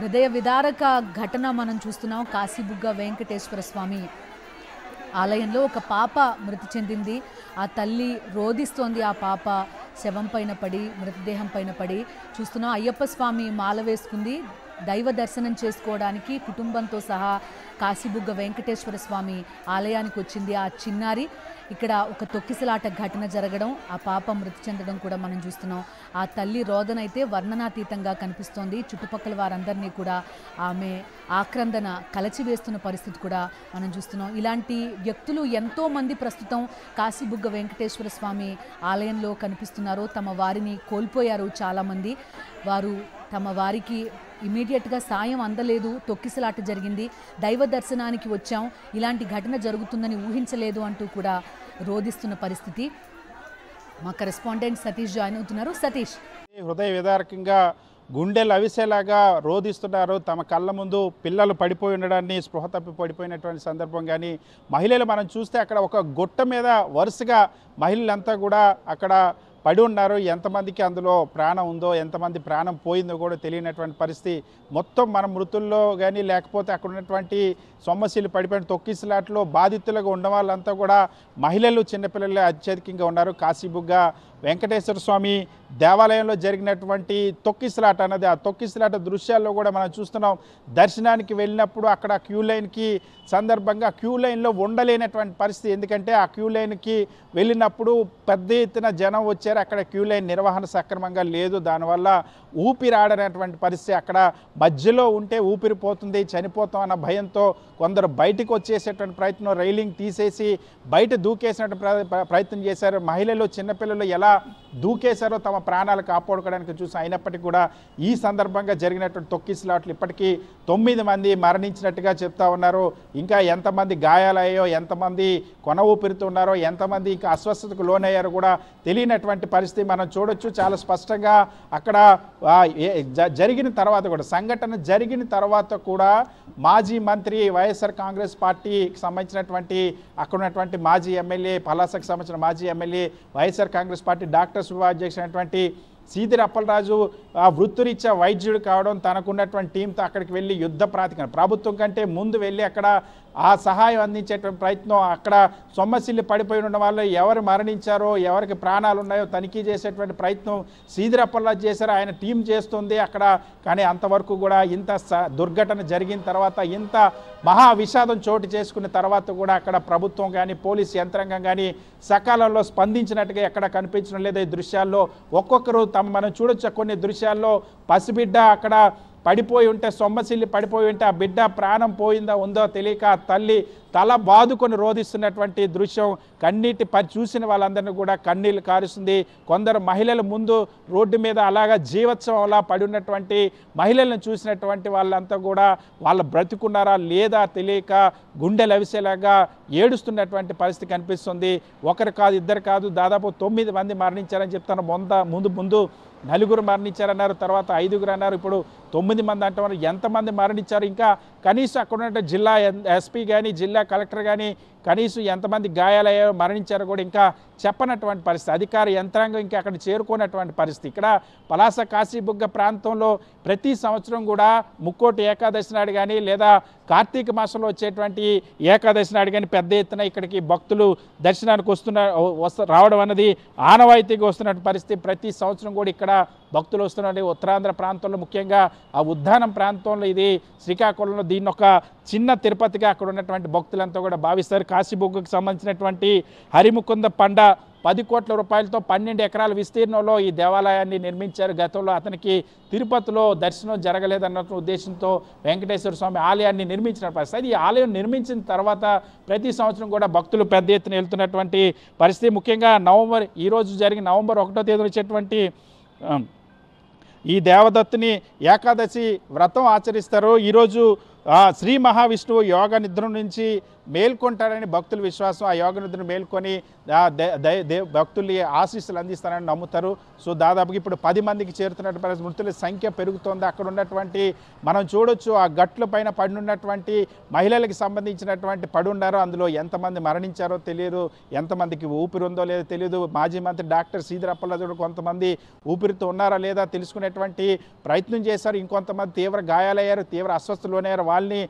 హృదయ విదారక ఘటన మనం చూస్తున్నాం. కాశీబుగ్గ వెంకటేశ్వర స్వామి ఆలయంలో ఒక పాప మృతి చెందింది. ఆ తల్లి రోదిస్తోంది. ఆ పాప శవం పైన పడి, మృతదేహం పైన పడి చూస్తున్నాం. అయ్యప్ప స్వామి మాల వేసుకుంది. దైవ దర్శనం చేసుకోవడానికి కుటుంబంతో సహా కాశీబుగ్గ వెంకటేశ్వర స్వామి ఆలయానికి వచ్చింది. ఆ చిన్నారి ఇక్కడ ఒక తొక్కిసలాట ఘటన జరగడం, ఆ పాప మృతి చెందడం కూడా మనం చూస్తున్నాం. ఆ తల్లి రోదనైతే వర్ణనాతీతంగా కనిపిస్తోంది. చుట్టుపక్కల వారందరినీ కూడా ఆమె ఆక్రందన కలచివేస్తున్న పరిస్థితి కూడా మనం చూస్తున్నాం. ఇలాంటి వ్యక్తులు ఎంతోమంది ప్రస్తుతం కాశీబుగ్గ వెంకటేశ్వర స్వామి ఆలయంలో కనిపిస్తున్నారు. తమ వారిని కోల్పోయారు చాలామంది. వారు తమ వారికి ఇమీడియట్గా సాయం అందలేదు. తొక్కిసలాట జరిగింది. దైవ దర్శనానికి వచ్చాం, ఇలాంటి ఘటన జరుగుతుందని ఊహించలేదు అంటూ కూడా రోధిస్తున్న పరిస్థితి. మా కరెస్పాండెంట్ సతీష్ జాయిన్ అవుతున్నారు. సతీష్, హృదయ విదారకంగా గుండెలు అవిసేలాగా రోధిస్తున్నారు. తమ కళ్ళ ముందు పిల్లలు పడిపోయి ఉండడాన్ని, స్పృహ తప్పి పడిపోయినటువంటి సందర్భం కానీ మహిళలు మనం చూస్తే అక్కడ ఒక గుట్ట మీద వరుసగా మహిళలంతా కూడా అక్కడ పడి ఉన్నారు. ఎంతమందికి అందులో ప్రాణం ఉందో, ఎంతమంది ప్రాణం పోయిందో కూడా తెలియనటువంటి పరిస్థితి. మొత్తం మన మృతుల్లో కానీ లేకపోతే అక్కడ ఉన్నటువంటి సొమ్మశీలు పడిపోయిన తొక్కిసలాట్లో బాధితులుగా ఉన్న వాళ్ళంతా కూడా మహిళలు, చిన్నపిల్లలే అత్యధికంగా ఉన్నారు. కాశీబుగ్గ వెంకటేశ్వర స్వామి దేవాలయంలో జరిగినటువంటి తొక్కిసలాట అన్నది, ఆ తొక్కిసలాట దృశ్యాల్లో కూడా మనం చూస్తున్నాం. దర్శనానికి వెళ్ళినప్పుడు అక్కడ క్యూ లైన్కి సందర్భంగా క్యూ లైన్లో ఉండలేనటువంటి పరిస్థితి. ఎందుకంటే ఆ క్యూ లైన్కి వెళ్ళినప్పుడు పెద్ద ఎత్తున జనం వచ్చారు. అక్కడ క్యూ లైన్ నిర్వహణ సక్రమంగా లేదు. దానివల్ల ఊపిరాడనటువంటి పరిస్థితి. అక్కడ మధ్యలో ఉంటే ఊపిరిపోతుంది, చనిపోతాం అన్న భయంతో కొందరు బయటకు వచ్చేసేటువంటి ప్రయత్నం, రైలింగ్ తీసేసి బయట దూకేసినటువంటి ప్రయత్నం చేశారు. మహిళలు, చిన్నపిల్లలు ఎలా దూకేశారో తమ ప్రాణాలు కాపాడుకోవడానికి చూసి. అయినప్పటికీ కూడా ఈ సందర్భంగా జరిగినటువంటి తొక్కిసలాట్లు ఇప్పటికీ 9 మంది మరణించినట్టుగా చెప్తా ఉన్నారు. ఇంకా ఎంతమంది గాయాలయ్యో, ఎంతమంది కొన ఊపిరితో ఉన్నారో, ఎంతమంది ఇంకా అస్వస్థతకు లోనయ్యారో కూడా తెలియనటువంటి పరిస్థితి మనం చూడొచ్చు. చాలా స్పష్టంగా అక్కడ జరిగిన తర్వాత కూడా, సంఘటన జరిగిన తర్వాత కూడా మాజీ మంత్రి, వైఎస్ఆర్ కాంగ్రెస్ పార్టీకి సంబంధించినటువంటి అక్కడ ఉన్నటువంటి మాజీ ఎమ్మెల్యే, పలాసకు సంబంధించిన మాజీ MLA, YSR Congress party doctor శుభాధ్యక్షుడైనటువంటి సీదిరి అప్పలరాజు వృత్తిరీత్యా వైద్యుడు కావడం, తనకున్నటువంటి టీంతో అక్కడికి వెళ్ళి యుద్ధ ప్రాతిపదికన ప్రభుత్వం కంటే ముందు వెళ్ళి అక్కడ ఆ సహాయం అందించేటువంటి ప్రయత్నం, అక్కడ సొమ్మసిల్లి పడిపోయి ఉన్న వాళ్ళు ఎవరు మరణించారో, ఎవరికి ప్రాణాలు ఉన్నాయో తనిఖీ చేసేటువంటి ప్రయత్నం సీదిరి అప్పలరాజు చేశారు. ఆయన టీం చేస్తుంది అక్కడ. కానీ అంతవరకు కూడా ఇంత దుర్ఘటన జరిగిన తర్వాత, ఇంత మహా విషాదం చోటు చేసుకున్న తర్వాత కూడా అక్కడ ప్రభుత్వం కానీ, పోలీసు యంత్రాంగం కానీ సకాలంలో స్పందించినట్టుగా ఎక్కడ కనిపించడం లేదు. ఈ దృశ్యాల్లో ఒక్కొక్కరు మనం చూడొచ్చు. కొన్ని దృశ్యాల్లో పసిబిడ్డ అక్కడ పడిపోయి ఉంటే, సొమ్మసిల్లి పడిపోయి ఉంటే ఆ బిడ్డ ప్రాణం పోయిందా ఉందో తెలియక తల్లి తల బాదుకొని రోధిస్తున్నటువంటి దృశ్యం కన్నీటి చూసిన వాళ్ళందరినీ కూడా కన్నీళ్ళు కారుస్తుంది. కొందరు మహిళల ముందు రోడ్డు మీద అలాగా జీవోత్సవంలా పడి ఉన్నటువంటి మహిళలను చూసినటువంటి వాళ్ళంతా కూడా వాళ్ళ బ్రతికున్నారా లేదా తెలియక గుండెలు అవిసేలాగా ఏడుస్తున్నటువంటి పరిస్థితి కనిపిస్తుంది. ఒకరు కాదు, ఇద్దరు కాదు, దాదాపు 9 మంది మరణించారని చెప్తాను. ముందు నలుగురు మరణించారన్నారు, తర్వాత 5గురు అన్నారు, ఇప్పుడు 9 మంది అంటున్నారు. ఎంతమంది మరణించారు, ఇంకా కనీసం అక్కడ ఉన్న జిల్లా ఎస్పీ కానీ, జిల్లా కలెక్టర్ కానీ కనీసం ఎంతమంది గాయాలయ్యారో, మరణించారో కూడా ఇంకా చెప్పనటువంటి పరిస్థితి. అధికార యంత్రాంగం ఇంకా అక్కడ చేరుకున్నటువంటి పరిస్థితి. ఇక్కడ పలాస కాశీబుగ్గ ప్రాంతంలో ప్రతి సంవత్సరం కూడా ముక్కోటి ఏకాదశి నాడు కానీ, లేదా కార్తీక మాసంలో వచ్చేటువంటి ఏకాదశి నాడు కానీ పెద్ద ఎత్తున ఇక్కడికి భక్తులు దర్శనానికి రావడం అన్నది ఆనవాయితీగా వస్తున్నటువంటి పరిస్థితి. ప్రతి సంవత్సరం కూడా ఇక్కడ భక్తులు వస్తున్నటువంటి ఉత్తరాంధ్ర ప్రాంతంలో, ముఖ్యంగా ఆ ఉద్దానం ప్రాంతంలో, ఇది శ్రీకాకుళంలో దీన్ని ఒక చిన్న తిరుపతిగా అక్కడ ఉన్నటువంటి భక్తులంతా కూడా భావిస్తారు. కాశీబుగ్గకు సంబంధించినటువంటి హరిముకుంద పండ 10 కోట్ల రూపాయలతో 12 ఎకరాల విస్తీర్ణంలో ఈ దేవాలయాన్ని నిర్మించారు. గతంలో అతనికి తిరుపతిలో దర్శనం జరగలేదన్న ఉద్దేశంతో వెంకటేశ్వర స్వామి ఆలయాన్ని నిర్మించిన పరిస్థితి. ఈ ఆలయం నిర్మించిన తర్వాత ప్రతి సంవత్సరం కూడా భక్తులు పెద్ద ఎత్తున వెళ్తున్నటువంటి పరిస్థితి. ముఖ్యంగా ఈరోజు జరిగిన నవంబర్ 1వ తేదీన వచ్చేటువంటి ఈ దేవదత్తుని ఏకాదశి వ్రతం ఆచరిస్తారు. ఈరోజు శ్రీ మహావిష్ణువు యోగ నిద్ర నుంచి మేల్కొంటాడని భక్తుల విశ్వాసం. ఆ యోగనిద్రను మేల్కొని భక్తుల్ని ఆశీస్సులు అందిస్తారని నమ్ముతారు. సో దాదాపుగా ఇప్పుడు 10 మందికి చేరుతున్నటువంటి పరిస్థితి, మృతుల సంఖ్య పెరుగుతోంది. అక్కడ ఉన్నటువంటి మనం చూడొచ్చు ఆ గట్ల పైన పడినటువంటి మహిళలకు సంబంధించినటువంటి పడున్నారు. అందులో ఎంతమంది మరణించారో తెలియదు, ఎంతమందికి ఊపిరి ఉందో లేదో తెలియదు. మాజీ మంత్రి డాక్టర్ శ్రీధర్ అప్పలరాజు కొంతమంది ఊపిరితో ఉన్నారా లేదా తెలుసుకునేటువంటి ప్రయత్నం చేశారు. ఇంకొంతమంది తీవ్ర గాయాలయ్యారు, తీవ్ర అస్వస్థలోనయ్యారు. వాళ్ళని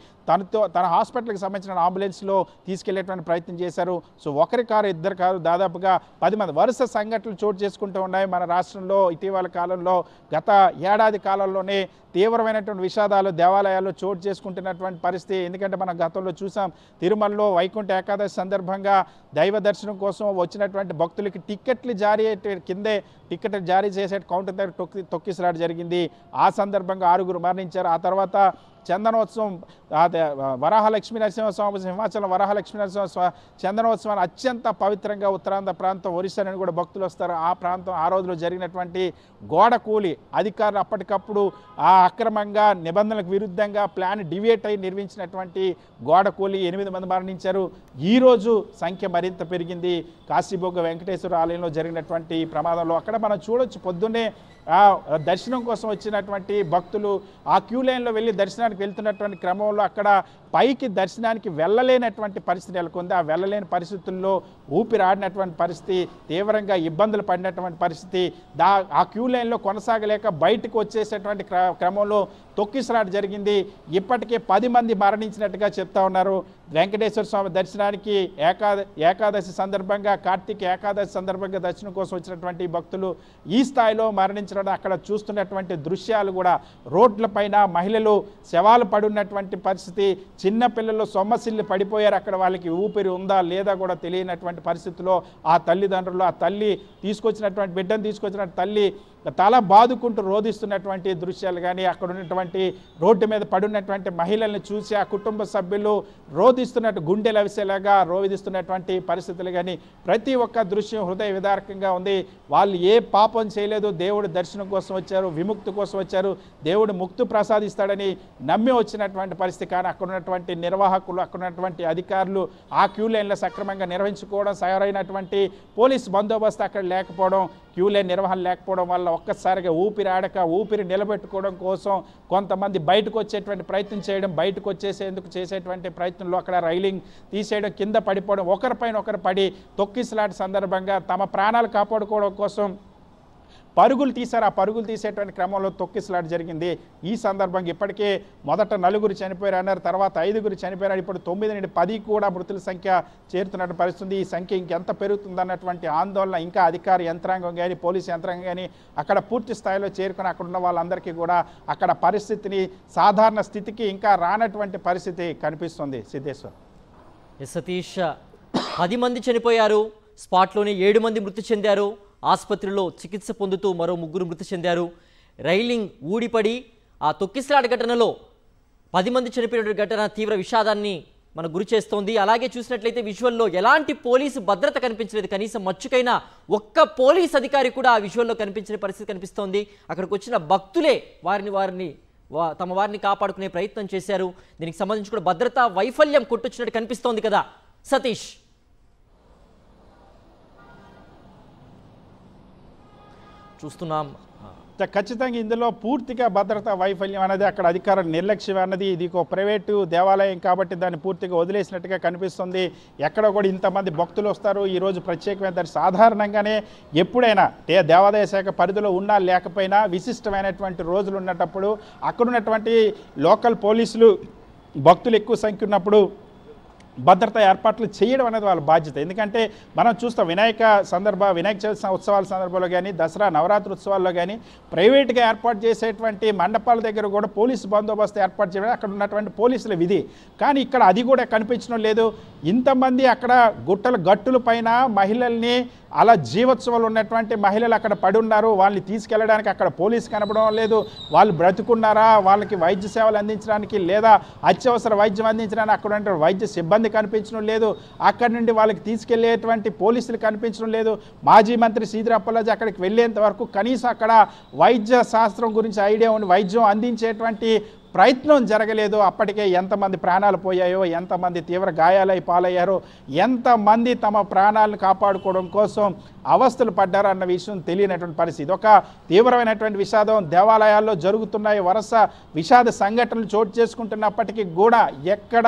తన హాస్పిటల్కి సంబంధించిన అంబులెన్స్లో తీసుకెళ్లేటువంటి ప్రయత్నం చేశారు. సో ఒకరి కారు ఇద్దరు కారు దాదాపుగా 10 మంది వరుస సంఘటనలు చోటు చేసుకుంటూ ఉన్నాయి మన రాష్ట్రంలో. ఇటీవల కాలంలో గత ఏడాది కాలంలోనే తీవ్రమైనటువంటి విషాదాలు దేవాలయాల్లో చోటు చేసుకుంటున్నటువంటి పరిస్థితి. ఎందుకంటే మనం గతంలో చూసాం, తిరుమలలో వైకుంఠ ఏకాదశి సందర్భంగా దైవ దర్శనం కోసం వచ్చినటువంటి భక్తులకి టిక్కెట్లు కిందే టిక్కెట్లు జారీ చేసే కౌంటర్ దగ్గర తొక్కిసలాట జరిగింది. ఆ సందర్భంగా 6 మరణించారు. ఆ తర్వాత చందనోత్సవం, వరాహలక్ష్మీ నరసింహస్వామి సింహాచలం వరాహలక్ష్మీ నరసింహస్వామి చందనోత్సవాన్ని అత్యంత పవిత్రంగా ఉత్తరాంధ్ర ప్రాంతం ఒరిస్సా నుండి కూడా భక్తులు వస్తారు. ఆ ప్రాంతం ఆ రోజులో జరిగినటువంటి గోడ కూలి అధికారులు అప్పటికప్పుడు అక్రమంగా నిబంధనలకు విరుద్ధంగా ప్లాన్ డివియేట్ అయి నిర్మించినటువంటి గోడ కూలి 8 మంది మరణించారు. ఈరోజు సంఖ్య మరింత పెరిగింది. కాశీబుగ్గ వెంకటేశ్వర ఆలయంలో జరిగినటువంటి ప్రమాదంలో అక్కడ మనం చూడొచ్చు, పొద్దున్నే దర్శనం కోసం వచ్చినటువంటి భక్తులు ఆ క్యూ లైన్లో వెళ్ళి దర్శనానికి వెళ్తున్నటువంటి క్రమంలో అక్కడ పైకి దర్శనానికి వెళ్ళలేనటువంటి పరిస్థితి నెలకొంది. ఆ వెళ్ళలేని పరిస్థితుల్లో ఊపిరాడినటువంటి పరిస్థితి, తీవ్రంగా ఇబ్బందులు పడినటువంటి పరిస్థితి. ఆ క్యూ లైన్లో కొనసాగలేక బయటకు వచ్చేసేటువంటి క్రమంలో తొక్కిసలాట జరిగింది. ఇప్పటికే 10 మంది మరణించినట్టుగా చెప్తా ఉన్నారు. వెంకటేశ్వర స్వామి దర్శనానికి ఏకాదశి సందర్భంగా, కార్తీక ఏకాదశి సందర్భంగా దర్శనం కోసం వచ్చినటువంటి భక్తులు ఈ స్థాయిలో మరణించడం అక్కడ చూస్తున్నటువంటి దృశ్యాలు కూడా, రోడ్లపైన మహిళలు శవాలు పడున్నటువంటి పరిస్థితి, చిన్న పిల్లలు సొమ్మసిల్లి పడిపోయారు. అక్కడ వాళ్ళకి ఊపిరి ఉందా లేదా కూడా తెలియనటువంటి పరిస్థితిలో ఆ తల్లిదండ్రులు, ఆ తల్లి తీసుకొచ్చినటువంటి బిడ్డను తీసుకొచ్చినటువంటి తల్లి తల బాదుకుంటూ రోధిస్తున్నటువంటి దృశ్యాలు కానీ, అక్కడ ఉన్నటువంటి రోడ్డు మీద పడున్నటువంటి మహిళల్ని చూసి ఆ కుటుంబ సభ్యులు రోధిస్తున్నట్టు గుండెలు అవిసేలాగా రోధిస్తున్నటువంటి పరిస్థితులు కానీ, ప్రతి ఒక్క దృశ్యం హృదయ విదారకంగా ఉంది. వాళ్ళు ఏ పాపం చేయలేదు, దేవుడు దర్శనం కోసం వచ్చారు, విముక్తి కోసం వచ్చారు, దేవుడు ముక్తి ప్రసాదిస్తాడని నమ్మి వచ్చినటువంటి పరిస్థితి. కానీ అక్కడ ఉన్నటువంటి నిర్వాహకులు, అక్కడ ఉన్నటువంటి అధికారులు ఆ క్యూ లైన్లో సక్రమంగా నిర్వహించుకోవడం, సరైనటువంటి పోలీస్ బందోబస్తు అక్కడ లేకపోవడం, క్యూ లైన్ నిర్వహణ లేకపోవడం వల్ల ఒక్కసారిగా ఊపిరాడక ఊపిరి నిలబెట్టుకోవడం కోసం కొంతమంది బయటకు వచ్చేటువంటి ప్రయత్నం చేయడం, బయటకు వచ్చేసేందుకు చేసేటువంటి ప్రయత్నంలో అక్కడ రైలింగ్ తీసేయడం, కింద పడిపోవడం, ఒకరిపైన ఒకరు పడి తొక్కిసలాట సందర్భంగా తమ ప్రాణాలు కాపాడుకోవడం కోసం పరుగులు తీశారు. ఆ పరుగులు తీసేటువంటి క్రమంలో తొక్కిసలాట జరిగింది. ఈ సందర్భంగా ఇప్పటికే మొదట 4 చనిపోయారు అన్నారు, తర్వాత 5 చనిపోయారు. ఇప్పుడు 9 నుండి 10 కూడా మృతుల సంఖ్య చేరుతున్నట్టు పరిస్థితుంది. ఈ సంఖ్య ఇంకెంత పెరుగుతుందన్నటువంటి ఆందోళన ఇంకా అధికార యంత్రాంగం కానీ, పోలీసు యంత్రాంగం కానీ అక్కడ పూర్తి స్థాయిలో చేరుకుని అక్కడ ఉన్న వాళ్ళందరికీ కూడా అక్కడ పరిస్థితిని సాధారణ స్థితికి ఇంకా రానటువంటి పరిస్థితి కనిపిస్తుంది. సిద్ధేశ్వర్. సతీష్, 10 మంది చనిపోయారు, స్పాట్లోనే 7 మంది మృతి చెందారు, ఆసుపత్రిలో చికిత్స పొందుతూ మరో 3 మృతి చెందారు. రైలింగ్ ఊడిపడి ఆ తొక్కిసలాట ఘటనలో 10 మంది చనిపోయిన ఘటన తీవ్ర విషాదాన్ని మనకు గురి చేస్తోంది. అలాగే చూసినట్లయితే విజువల్లో ఎలాంటి పోలీసు భద్రత కనిపించలేదు, కనీసం మచ్చుకైనా ఒక్క పోలీస్ అధికారి కూడా ఆ విజువల్లో కనిపించిన పరిస్థితి కనిపిస్తోంది. అక్కడికి వచ్చిన భక్తులే తమ వారిని కాపాడుకునే ప్రయత్నం చేశారు. దీనికి సంబంధించి కూడా భద్రతా వైఫల్యం కొట్టొచ్చినట్టు కనిపిస్తోంది కదా సతీష్. చూస్తున్నాం ఖచ్చితంగా ఇందులో పూర్తిగా భద్రతా వైఫల్యం అనేది అక్కడ అధికారుల నిర్లక్ష్యం అన్నది. ఇది ఒక ప్రైవేటు దేవాలయం కాబట్టి దాన్ని పూర్తిగా వదిలేసినట్టుగా కనిపిస్తుంది. ఎక్కడ కూడా ఇంతమంది భక్తులు వస్తారు, ఈరోజు ప్రత్యేకమైన సాధారణంగానే ఎప్పుడైనా దేవాదాయ శాఖ పరిధిలో ఉన్నా లేకపోయినా విశిష్టమైనటువంటి రోజులు ఉన్నప్పుడు అక్కడ ఉన్నటువంటి లోకల్ పోలీసులు భక్తులు ఎక్కువ సంఖ్య ఉన్నప్పుడు భద్రతా ఏర్పాట్లు చేయడం అనేది వాళ్ళ బాధ్యత. ఎందుకంటే మనం చూస్తాం వినాయక చవితి ఉత్సవాల సందర్భంలో కానీ, దసరా నవరాత్రి ఉత్సవాల్లో కానీ ప్రైవేట్గా ఏర్పాటు చేసేటువంటి మండపాల దగ్గర కూడా పోలీసు బందోబస్తు ఏర్పాటు చేయడం అక్కడ ఉన్నటువంటి పోలీసుల విధి. కానీ ఇక్కడ అది కూడా కనిపించడం లేదు. ఇంతమంది అక్కడ గట్టుల పైన మహిళల్ని అలా జీవోత్సవాలు ఉన్నటువంటి మహిళలు అక్కడ పడి ఉన్నారు, వాళ్ళని తీసుకెళ్ళడానికి అక్కడ పోలీసు కనపడడం లేదు. వాళ్ళు బ్రతుకున్నారా, వాళ్ళకి వైద్య సేవలు అందించడానికి లేదా అత్యవసర వైద్యం అందించడానికి అక్కడ ఉన్న వైద్య సిబ్బంది కనిపించడం లేదు. అక్కడి నుండి వాళ్ళకి తీసుకెళ్లేటువంటి పోలీసులు కనిపించడం లేదు. మాజీ మంత్రి శ్రీధర్ అప్పలరాజు అక్కడికి వెళ్ళేంత వరకు కనీసం అక్కడ వైద్య శాస్త్రం గురించి ఐడియా ఉండి వైద్యం అందించేటువంటి ప్రయత్నం జరగలేదు. అప్పటికే ఎంతమంది ప్రాణాలు పోయాయో, ఎంతమంది తీవ్ర గాయాలై పాలయ్యారో, ఎంతమంది తమ ప్రాణాలను కాపాడుకోవడం కోసం అవస్థలు పడ్డారు అన్న విషయం తెలియనటువంటి పరిస్థితి. ఒక తీవ్రమైనటువంటి విషాదం దేవాలయాల్లో జరుగుతున్నాయి. వరుస విషాద సంఘటనలు చోటు చేసుకుంటున్నప్పటికీ కూడా ఎక్కడ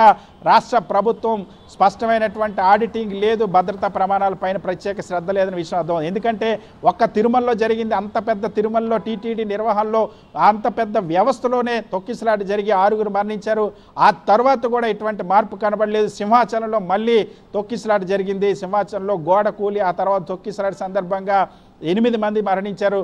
రాష్ట్ర ప్రభుత్వం స్పష్టమైనటువంటి ఆడిటింగ్ లేదు, భద్రతా ప్రమాణాలపైన ప్రత్యేక శ్రద్ధ లేదని విషయం అర్థం. ఎందుకంటే ఒక్క తిరుమలలో జరిగింది, అంత పెద్ద తిరుమలలో టీటీడీ నిర్వహణలో అంత పెద్ద వ్యవస్థలోనే తొక్కిసలాట జరిగి 6గురు మరణించారు. ఆ తర్వాత కూడా ఇటువంటి మార్పు కనబడలేదు. సింహాచలంలో మళ్ళీ తొక్కిసలాట జరిగింది. సింహాచలంలో గోడ కూలి ఆ తర్వాత తొక్కిసలాట సందర్భంగా 8 మంది మరణించారు.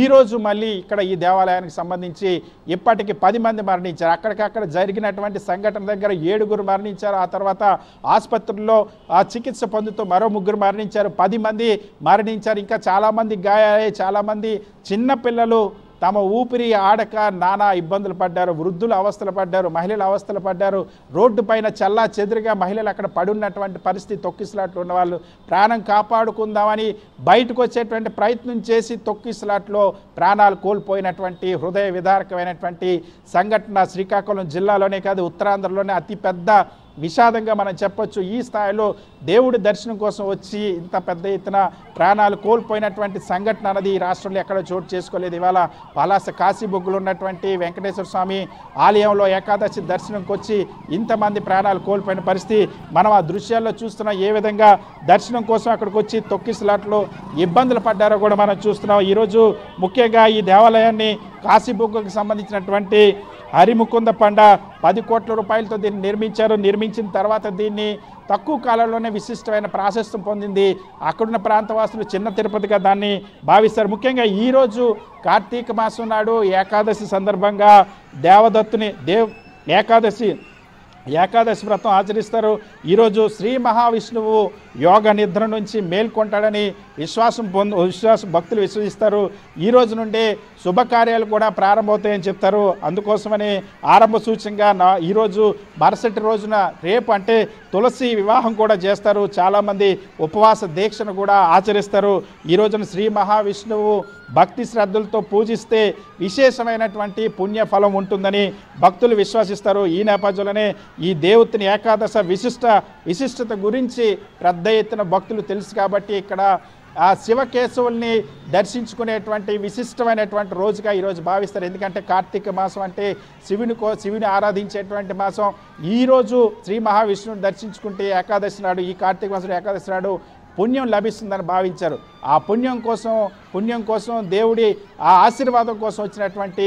ఈరోజు మళ్ళీ ఇక్కడ ఈ దేవాలయానికి సంబంధించి ఇప్పటికి 10 మంది మరణించారు. అక్కడికక్కడ జరిగినటువంటి సంఘటన దగ్గర 7గురు మరణించారు. ఆ తర్వాత ఆసుపత్రుల్లో చికిత్స పొందుతూ మరో 3 మరణించారు. 10 మంది మరణించారు. ఇంకా చాలామంది గాయాలయ్యాయి. చాలామంది చిన్నపిల్లలు తమ ఊపిరి ఆడక నానా ఇబ్బందులు పడ్డారు. వృద్ధులు అవస్థలు పడ్డారు, మహిళలు అవస్థలు పడ్డారు. రోడ్డు పైన చల్లా చెదురుగా మహిళలు అక్కడ పడున్నటువంటి పరిస్థితి. తొక్కిసలాట్లు ఉన్న వాళ్ళు ప్రాణం కాపాడుకుందామని బయటకు వచ్చేటువంటి ప్రయత్నం చేసి తొక్కిసలాట్లో ప్రాణాలు కోల్పోయినటువంటి హృదయ విదారకమైనటువంటి సంఘటన శ్రీకాకుళం జిల్లాలోనే కాదు, ఉత్తరాంధ్రలోనే అతిపెద్ద విషాదంగా మనం చెప్పొచ్చు. ఈ స్థాయిలో దేవుడి దర్శనం కోసం వచ్చి ఇంత పెద్ద ఎత్తున ప్రాణాలు కోల్పోయినటువంటి సంఘటన అన్నది ఈ రాష్ట్రంలో ఎక్కడ చోటు చేసుకోలేదు. ఇవాళ పలాస కాశీబొగ్గులు ఉన్నటువంటి వెంకటేశ్వర స్వామి ఆలయంలో ఏకాదశి దర్శనంకి వచ్చి ఇంతమంది ప్రాణాలు కోల్పోయిన పరిస్థితి మనం ఆ దృశ్యాల్లో చూస్తున్నాం. ఏ విధంగా దర్శనం కోసం అక్కడికి వచ్చి తొక్కిసలాట్లో ఇబ్బందులు పడ్డారో కూడా మనం చూస్తున్నాం. ఈరోజు ముఖ్యంగా ఈ దేవాలయాన్ని కాశీబొగ్గుకు సంబంధించినటువంటి హరిముకుంద పండ 10 కోట్ల రూపాయలతో దీన్ని నిర్మించారు. నిర్మించిన తర్వాత దీన్ని తక్కువ కాలంలోనే విశిష్టమైన ప్రాశస్త్యం పొందింది. అక్కడున్న ప్రాంతవాసులు చిన్న తిరుపతిగా దాన్ని భావిస్తారు. ముఖ్యంగా ఈరోజు కార్తీక మాసం నాడు ఏకాదశి సందర్భంగా దేవదత్తుని ఏకాదశి వ్రతం ఆచరిస్తారు. ఈరోజు శ్రీ మహావిష్ణువు యోగ నిద్ర నుంచి మేల్కొంటాడని భక్తులు విశ్వసిస్తారు. ఈ రోజు నుండే శుభకార్యాలు కూడా ప్రారంభమవుతాయని చెప్తారు. అందుకోసమని ఆరంభ సూచనగా ఈరోజు మరుసటి రోజున రేపు అంటే తులసి వివాహం కూడా చేస్తారు. చాలామంది ఉపవాస దీక్షను కూడా ఆచరిస్తారు. ఈ రోజున శ్రీ మహావిష్ణువు భక్తి శ్రద్ధలతో పూజిస్తే విశేషమైనటువంటి పుణ్యఫలం ఉంటుందని భక్తులు విశ్వసిస్తారు. ఈ నేపథ్యంలోనే ఈ దేవతని ఏకాదశ విశిష్టత గురించి పెద్ద ఎత్తున భక్తులు తెలుసు కాబట్టి ఇక్కడ ఆ శివకేశవుల్ని దర్శించుకునేటువంటి విశిష్టమైనటువంటి రోజుగా ఈరోజు భావిస్తారు. ఎందుకంటే కార్తీక మాసం అంటే శివుని ఆరాధించేటువంటి మాసం. ఈరోజు శ్రీ మహావిష్ణువుని దర్శించుకుంటే ఏకాదశి నాడు, ఈ కార్తీక మాసం ఏకాదశి నాడు పుణ్యం లభిస్తుందని భావించారు. ఆ పుణ్యం కోసం దేవుడి ఆ ఆశీర్వాదం కోసం వచ్చినటువంటి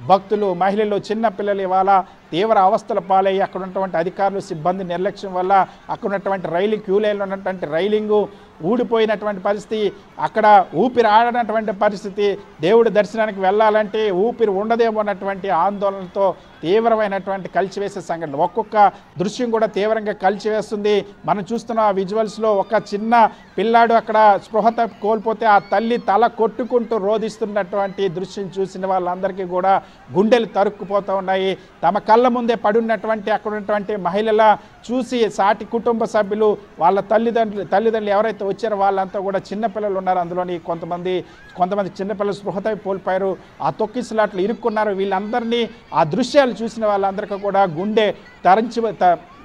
భక్తులు, మహిళలు, చిన్నపిల్లలు ఇవాళ తీవ్ర అవస్థల పాలయ్యి అక్కడ ఉన్నటువంటి అధికారులు సిబ్బంది నిర్లక్ష్యం వల్ల అక్కడ ఉన్నటువంటి రైలు క్యూ లైన్లో ఉన్నటువంటి రైలింగు ఊడిపోయినటువంటి పరిస్థితి, అక్కడ ఊపిరి ఆడనటువంటి పరిస్థితి. దేవుడి దర్శనానికి వెళ్ళాలంటే ఊపిరి ఉండదేమో అన్నటువంటి ఆందోళనతో తీవ్రమైనటువంటి కలిచివేసే సంఘటన. ఒక్కొక్క దృశ్యం కూడా తీవ్రంగా కలిచివేస్తుంది. మనం చూస్తున్న ఆ విజువల్స్లో ఒక చిన్న పిల్లాడు అక్కడ స్పృహ కోల్పోతే ఆ తల్లి తల కొట్టుకుంటూ రోధిస్తున్నటువంటి దృశ్యం చూసిన వాళ్ళందరికీ కూడా గుండెలు తరుక్కుపోతూ ఉన్నాయి. తమ కళ్ళ ముందే పడున్నటువంటి అక్కడ ఉన్నటువంటి మహిళల చూసి సాటి కుటుంబ సభ్యులు, వాళ్ళ తల్లిదండ్రులు ఎవరైతే వచ్చారో వాళ్ళంతా కూడా చిన్నపిల్లలు ఉన్నారు. అందులోని కొంతమంది చిన్నపిల్లలు స్పృహత కోల్పోయారు. ఆ తొక్కిసలాట్లు ఇరుక్కున్నారు. వీళ్ళందరినీ ఆ దృశ్యాలు చూసిన వాళ్ళందరికీ కూడా గుండె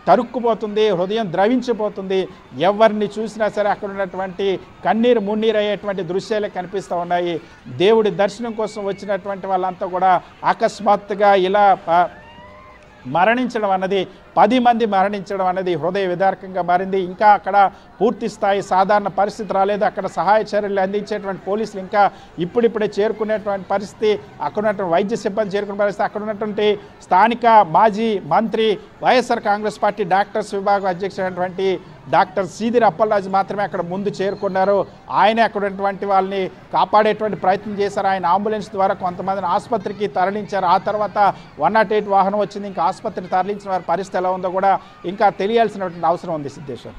తరుక్కుపోతుంది, హృదయం ద్రవించిపోతుంది. ఎవరిని చూసినా సరే అక్కడ ఉన్నటువంటి కన్నీరు మున్నీరు అయ్యేటువంటి దృశ్యాలే కనిపిస్తూ ఉన్నాయి. దేవుడి దర్శనం కోసం వచ్చినటువంటి వాళ్ళంతా కూడా అకస్మాత్తుగా ఇలా మరణించడం అన్నది 10 మంది మరణించడం అనేది హృదయ విదారకంగా మారింది. ఇంకా అక్కడ పూర్తి స్థాయి సాధారణ పరిస్థితి రాలేదు. అక్కడ సహాయ చర్యలు అందించేటువంటి పోలీసులు ఇంకా ఇప్పుడిప్పుడే చేరుకునేటువంటి పరిస్థితి, అక్కడ ఉన్నటువంటి వైద్య సిబ్బంది చేరుకునే పరిస్థితి, అక్కడ ఉన్నటువంటి స్థానిక మాజీ మంత్రి వైఎస్ఆర్ కాంగ్రెస్ పార్టీ డాక్టర్స్ విభాగం అధ్యక్షుడైనటువంటి డాక్టర్ సీదిరి అప్పలరాజు మాత్రమే అక్కడ ముందు చేరుకున్నారు. ఆయనే అక్కడ ఉన్నటువంటి వాళ్ళని కాపాడేటువంటి ప్రయత్నం చేశారు. ఆయన అంబులెన్స్ ద్వారా కొంతమందిని ఆసుపత్రికి తరలించారు. ఆ తర్వాత 108 వాహనం వచ్చింది. ఇంకా ఆసుపత్రికి తరలించిన వారి పరిస్థితి ఎలా ఉందో కూడా ఇంకా తెలియాల్సినటువంటి అవసరం ఉంది సిద్ధేశ్వర్.